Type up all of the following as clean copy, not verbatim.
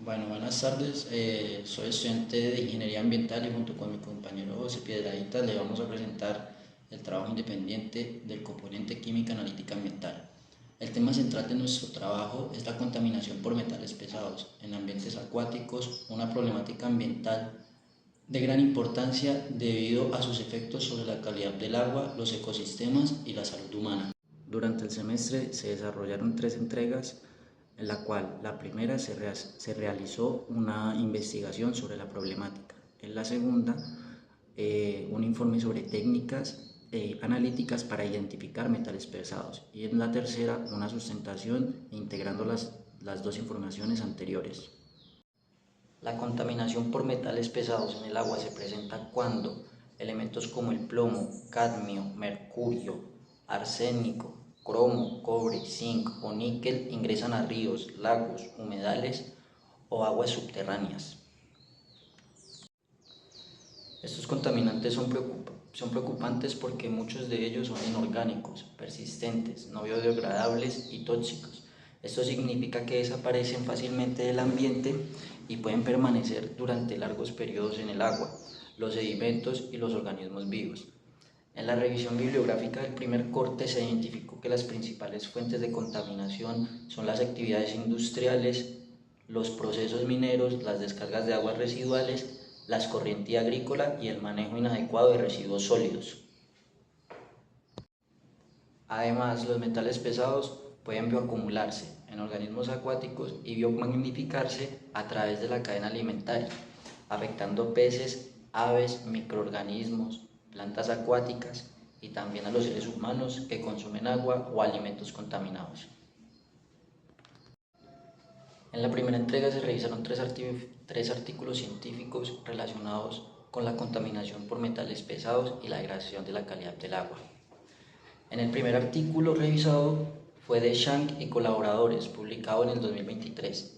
Bueno, buenas tardes. Soy estudiante de Ingeniería Ambiental y junto con mi compañero José Piedradita le vamos a presentar el trabajo independiente del componente química analítica ambiental. El tema central de nuestro trabajo es la contaminación por metales pesados en ambientes acuáticos, una problemática ambiental de gran importancia debido a sus efectos sobre la calidad del agua, los ecosistemas y la salud humana. Durante el semestre se desarrollaron 3 entregas, en la cual la primera se realizó una investigación sobre la problemática. En la segunda, un informe sobre técnicas analíticas para identificar metales pesados. Y en la tercera, una sustentación integrando las dos informaciones anteriores. La contaminación por metales pesados en el agua se presenta cuando elementos como el plomo, cadmio, mercurio, arsénico, cromo, cobre, zinc o níquel ingresan a ríos, lagos, humedales o aguas subterráneas. Estos contaminantes son preocupantes porque muchos de ellos son inorgánicos, persistentes, no biodegradables y tóxicos. Esto significa que desaparecen fácilmente del ambiente y pueden permanecer durante largos periodos en el agua, los sedimentos y los organismos vivos. En la revisión bibliográfica del primer corte se identificó que las principales fuentes de contaminación son las actividades industriales, los procesos mineros, las descargas de aguas residuales, la escorrentía agrícola y el manejo inadecuado de residuos sólidos. Además, los metales pesados pueden bioacumularse en organismos acuáticos y biomagnificarse a través de la cadena alimentaria, afectando peces, aves, microorganismos, plantas acuáticas y también a los seres humanos que consumen agua o alimentos contaminados. En la primera entrega se revisaron tres artículos científicos relacionados con la contaminación por metales pesados y la degradación de la calidad del agua. En el primer artículo revisado fue de Shank y colaboradores, publicado en el 2023.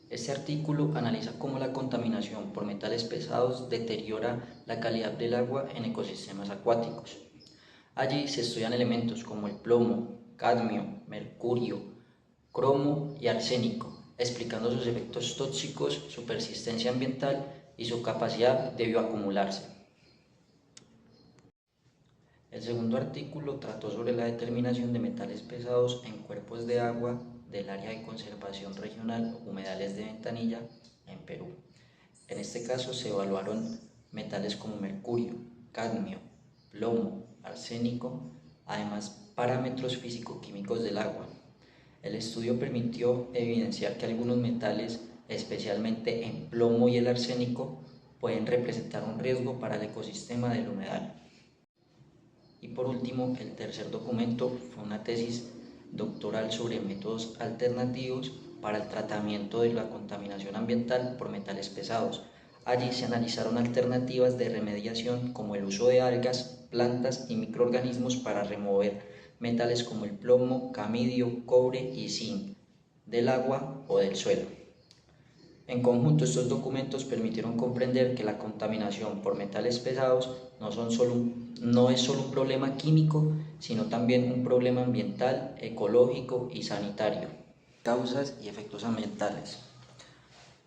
Este artículo analiza cómo la contaminación por metales pesados deteriora la calidad del agua en ecosistemas acuáticos. Allí se estudian elementos como el plomo, cadmio, mercurio, cromo y arsénico, explicando sus efectos tóxicos, su persistencia ambiental y su capacidad de bioacumularse. El segundo artículo trató sobre la determinación de metales pesados en cuerpos de agua del área de conservación regional Humedales de Ventanilla en Perú. En este caso se evaluaron metales como mercurio, cadmio, plomo, arsénico, además parámetros físico-químicos del agua. El estudio permitió evidenciar que algunos metales, especialmente en plomo y el arsénico, pueden representar un riesgo para el ecosistema del humedal. Y por último, el tercer documento fue una tesis doctoral sobre métodos alternativos para el tratamiento de la contaminación ambiental por metales pesados. Allí se analizaron alternativas de remediación como el uso de algas, plantas y microorganismos para remover metales como el plomo, camidio, cobre y zinc del agua o del suelo. En conjunto, estos documentos permitieron comprender que la contaminación por metales pesados no es solo un problema químico, sino también un problema ambiental, ecológico y sanitario. Causas y efectos ambientales.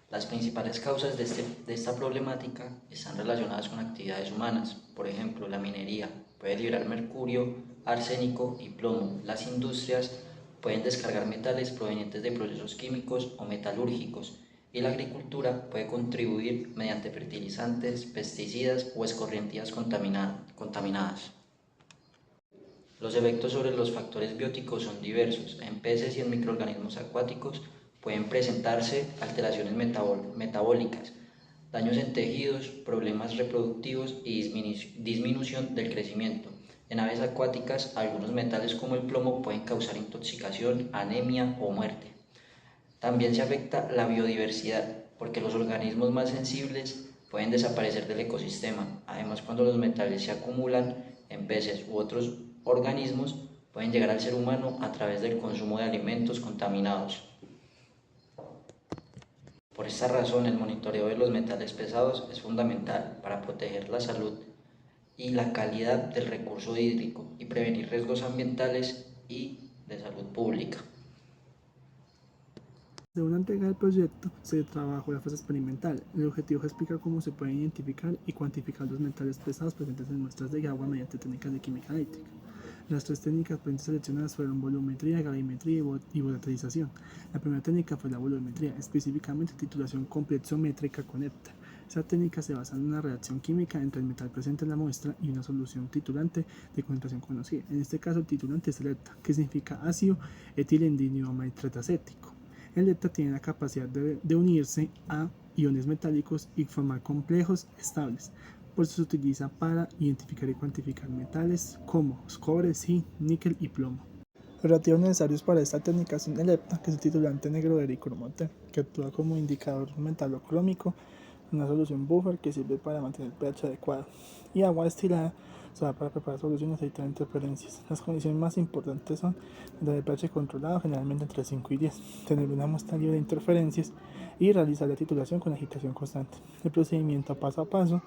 Las principales causas de esta problemática están relacionadas con actividades humanas. Por ejemplo, la minería puede liberar mercurio, arsénico y plomo. Las industrias pueden descargar metales provenientes de procesos químicos o metalúrgicos, y la agricultura puede contribuir mediante fertilizantes, pesticidas o escorrentías contaminadas. Los efectos sobre los factores bióticos son diversos. En peces y en microorganismos acuáticos pueden presentarse alteraciones metabólicas, daños en tejidos, problemas reproductivos y disminución del crecimiento. En aves acuáticas, algunos metales como el plomo pueden causar intoxicación, anemia o muerte. También se afecta la biodiversidad, porque los organismos más sensibles pueden desaparecer del ecosistema. Además, cuando los metales se acumulan en peces u otros organismos, pueden llegar al ser humano a través del consumo de alimentos contaminados. Por esta razón, el monitoreo de los metales pesados es fundamental para proteger la salud y la calidad del recurso hídrico y prevenir riesgos ambientales y de salud pública. De una entrega del proyecto se trabajó la fase experimental. El objetivo es explicar cómo se pueden identificar y cuantificar los metales pesados presentes en muestras de agua mediante técnicas de química eléctrica. Las tres técnicas seleccionadas fueron volumetría, gravimetría y volatilización. La primera técnica fue la volumetría, específicamente titulación complexométrica con EPTA. Esta técnica se basa en una reacción química entre el metal presente en la muestra y una solución titulante de concentración conocida. En este caso, el titulante es el EPTA, que significa ácido etilendiniuretacético. El EPTA tiene la capacidad de unirse a iones metálicos y formar complejos estables. Por eso se utiliza para identificar y cuantificar metales como cobre, zinc, níquel y plomo. Los reactivos necesarios para esta técnica son el EPTA, que es el titulante negro de ericromoter, que actúa como indicador metalocrómico, una solución buffer que sirve para mantener el pH adecuado, y agua destilada usada para preparar soluciones y evitar interferencias. Las condiciones más importantes son tener el pH controlado, generalmente entre 5 y 10, tener una muestra libre de interferencias y realizar la titulación con agitación constante. El procedimiento paso a paso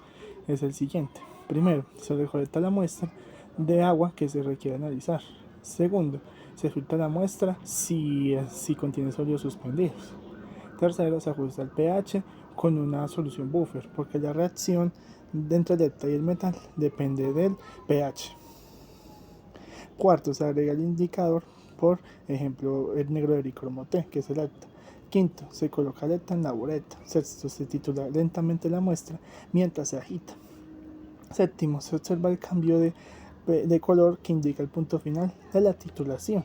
es el siguiente. Primero, se recolecta la muestra de agua que se requiere analizar. Segundo, se filtra la muestra si contiene sólidos suspendidos. Tercero, se ajusta el pH con una solución buffer, porque la reacción entre el EPTA y el metal depende del pH. Cuarto, se agrega el indicador, por ejemplo, el negro de ericromoter, que es el EPTA. Quinto, se coloca el EPTA en la bureta. Sexto, se titula lentamente la muestra mientras se agita. Séptimo, se observa el cambio de color que indica el punto final de la titulación.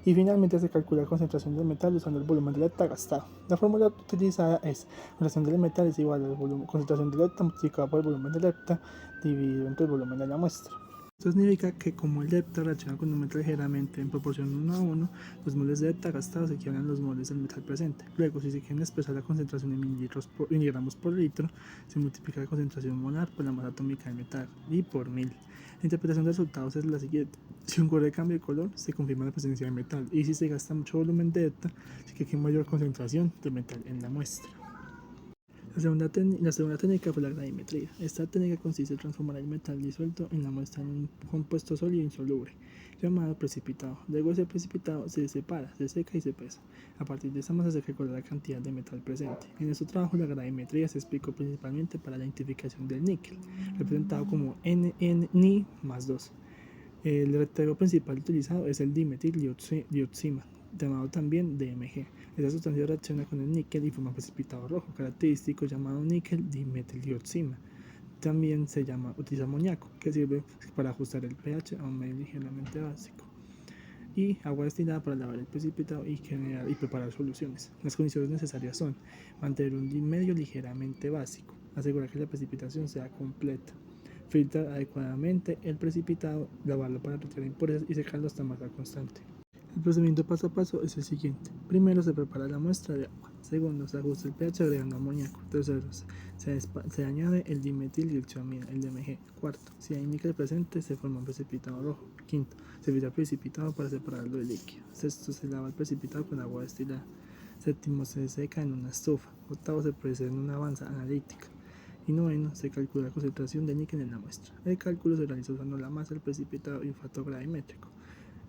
Y finalmente se calcula la concentración del metal usando el volumen del EPTA gastado. La fórmula utilizada es: concentración del metal es igual a la concentración del EPTA multiplicado por el volumen del EPTA dividido entre el volumen de la muestra. Esto significa que como el EPTA reacciona con un metal ligeramente en proporción 1 a 1, los moles de EPTA gastados equivalen a los moles del metal presente. Luego, si se quiere expresar la concentración en miligramos por litro, se multiplica la concentración molar por la masa atómica del metal y por 1000. La interpretación de resultados es la siguiente: si ocurre cambio de color, se confirma la presencia de metal, y si se gasta mucho volumen de EPTA, significa que hay mayor concentración de metal en la muestra. La segunda técnica fue la gravimetría. Esta técnica consiste en transformar el metal disuelto en la muestra en un compuesto sólido insoluble, llamado precipitado. Luego ese precipitado se separa, se seca y se pesa. A partir de esta masa se calcula la cantidad de metal presente. En este trabajo la gravimetría se explicó principalmente para la identificación del níquel, representado como Ni más 2. El reactivo principal utilizado es el dimetildioxima, llamado también DMG. Esta sustancia reacciona con el níquel y forma un precipitado rojo, característico llamado níquel dimetildioxima. También utiliza amoníaco, que sirve para ajustar el pH a un medio ligeramente básico. Y agua destilada para lavar el precipitado y preparar soluciones. Las condiciones necesarias son: mantener un medio ligeramente básico, asegurar que la precipitación sea completa, filtrar adecuadamente el precipitado, lavarlo para retirar impurezas y secarlo hasta masa constante. El procedimiento paso a paso es el siguiente. Primero, se prepara la muestra de agua. Segundo, se ajusta el pH agregando amoníaco. Tercero, se añade el dimetildioxamina, el DMG. Cuarto, si hay níquel presente, se forma un precipitado rojo. Quinto, se filtra el precipitado para separarlo del líquido. Sexto, se lava el precipitado con agua destilada. Séptimo, se seca en una estufa. Octavo, se procede en una balanza analítica. Y noveno, se calcula la concentración de níquel en la muestra. El cálculo se realiza usando la masa, el precipitado y un factor gravimétrico.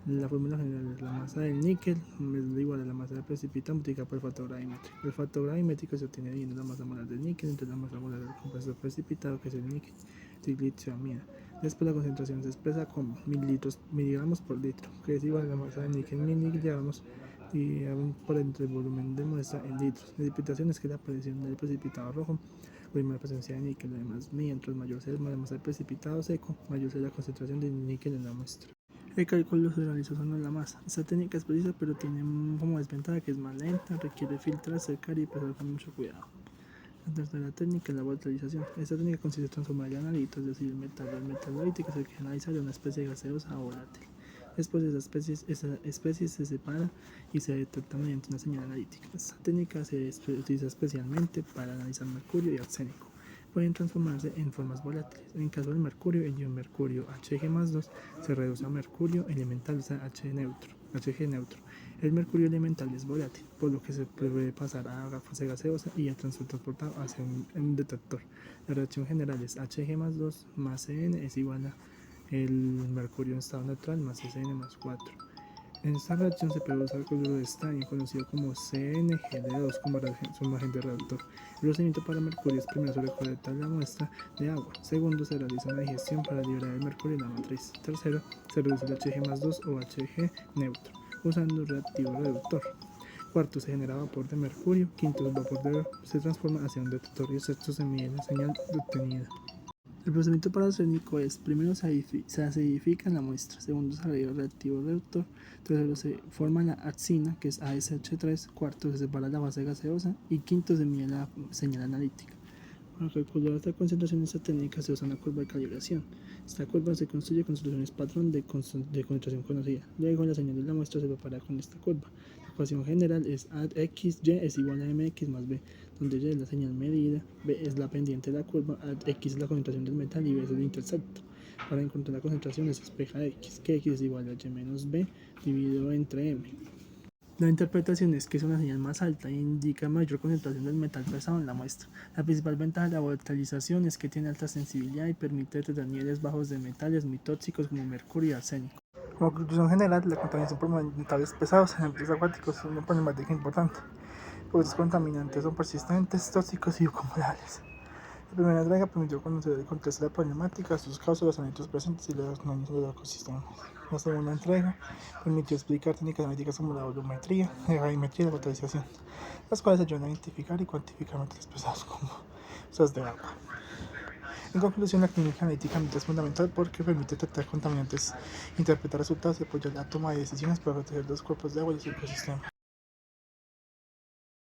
La fórmula general es: la masa del níquel es igual a la masa del precipitado multiplicada por el factor gravimétrico. El factor gravimétrico se obtiene dividiendo la masa molar del níquel entre la masa molar del compuesto precipitado, que es el níquel triglicioamida. Después la concentración se expresa como miligramos por litro, que es igual a la masa del níquel en miligramos y por entre el volumen de muestra en litros. La interpretación es que la presión del precipitado rojo la presencia de níquel. Además, mientras mayor sea la masa del precipitado seco, mayor será la concentración de níquel en la muestra. El cálculo se realiza usando la masa. Esta técnica es precisa, pero tiene como desventaja que es más lenta, requiere filtrar, secar y pesar con mucho cuidado. La tercera técnica es la volatilización. Esta técnica consiste en transformar el analito, es decir, el metalloide, que se quiere analizar, en una especie de gaseosa o volátil. Después esa especie se separa y se detecta mediante una señal analítica. Esta técnica se utiliza especialmente para analizar mercurio y arsénico. Pueden transformarse en formas volátiles. En el caso del mercurio, el ion mercurio Hg+2 se reduce a mercurio elemental, o sea, Hg neutro. El mercurio elemental es volátil, por lo que se puede pasar a fase gaseosa y a ser transportado hacia un detector. La reacción general es Hg+2 más Cn es igual a el mercurio en estado neutral más Cn más 4. En esta reacción se produce el cloruro de estaño, conocido como CnGd2 como agente reactor. El procedimiento para mercurio es: primero se recolecta la muestra de agua. Segundo, se realiza una digestión para liberar el mercurio de la matriz. Tercero, se reduce el Hg+2 o Hg neutro, usando un reactivo reductor. Cuarto, se genera vapor de mercurio. Quinto, el vapor de se transforma hacia un detector y sexto, se mide la señal obtenida. El procedimiento paracénico es: primero se acidifica la muestra, segundo se agrega el reactivo reductor, tercero se forma la adsina, que es ASH3, cuarto se separa la base gaseosa y quinto se mide la señal analítica. Para calcular esta concentración de esta técnica se usa una curva de calibración. Esta curva se construye con soluciones patrón de concentración conocida. Luego la señal de la muestra se prepara con esta curva. La ecuación general es AXY es igual a MX más B, donde Y es la señal medida, B es la pendiente de la curva, X es la concentración del metal y B es el intercepto. Para encontrar la concentración se despeja X, que X es igual a Y menos B dividido entre M. La interpretación es que es una señal más alta e indica mayor concentración del metal pesado en la muestra. La principal ventaja de la volatilización es que tiene alta sensibilidad y permite detectar niveles bajos de metales muy tóxicos como mercurio y arsénico. Como conclusión general, la contaminación por metales pesados en ambientes acuáticos es una problemática importante, porque estos contaminantes son persistentes, tóxicos y acumulables. La primera entrega permitió conocer el contexto de la problemática, sus causas, los elementos presentes y los daños de los ecosistemas. La segunda entrega permitió explicar técnicas analíticas como la volumetría, la gravimetría y la volatilización, las cuales ayudan a identificar y cuantificar metales pesados como bolsas de agua. En conclusión, la química analítica es fundamental porque permite detectar contaminantes, interpretar resultados y apoyar la toma de decisiones para proteger los cuerpos de agua y su ecosistema.